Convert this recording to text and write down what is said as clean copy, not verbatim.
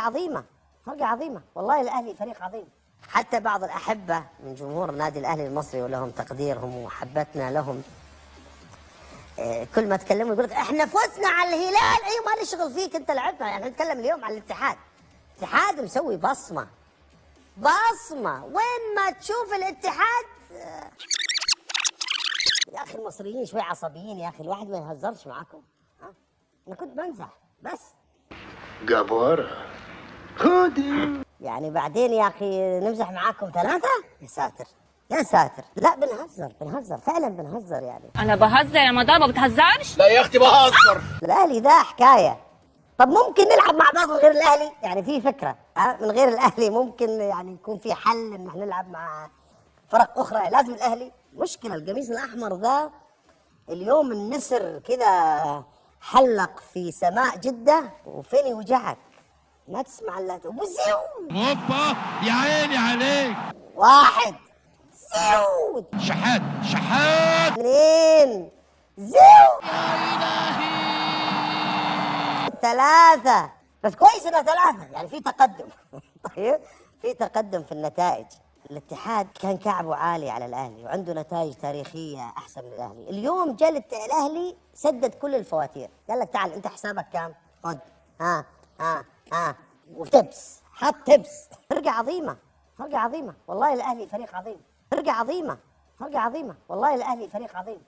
عظيمة، فرقة عظيمة، والله الأهلي فريق عظيم. حتى بعض الأحبة من جمهور النادي الأهلي المصري ولهم تقديرهم ومحبتنا لهم، كل ما تكلموا يقول لك احنا فزنا على الهلال. ايوه ما لي شغل فيك، انت لعبنا. يعني نتكلم اليوم عن الاتحاد. الاتحاد مسوي بصمة، وين ما تشوف الاتحاد. يا اخي المصريين شوي عصبيين يا اخي، الواحد ما يهزرش معاكم. انا كنت بمزح بس. جبارة خدي. يعني بعدين يا اخي نمزح معاكم 3. يا ساتر يا ساتر. لا بنهزر فعلا بنهزر يعني. انا بهزر يا مدام، ما بتهزرش. لا يا اختي بهزر. الاهلي ده حكايه. طب ممكن نلعب مع بعض من غير الاهلي؟ يعني في فكره من غير الاهلي ممكن يعني يكون في حل ان احنا نلعب مع فرق اخرى. لازم الاهلي؟ مشكله. القميص الاحمر ده اليوم النسر كده حلق في سماء جده وفين يوجعك ما تسمع الا وزيو. هوبا يا عيني عليك. 1 زيو. شحات 2 زيو. 3. بس كويس انها 3 يعني في تقدم. طيب في تقدم في النتائج. الاتحاد كان كعبه عالي على الاهلي وعنده نتائج تاريخيه احسن من الاهلي. اليوم جاء الاهلي سدد كل الفواتير، قال لك تعال انت حسابك كام؟ خذ وتبس، حط تبس. فرقه عظيمه، فرقه عظيمه، والله الاهلي فريق عظيم. فرقه عظيمه، فرقه عظيمه، والله الاهلي فريق عظيم.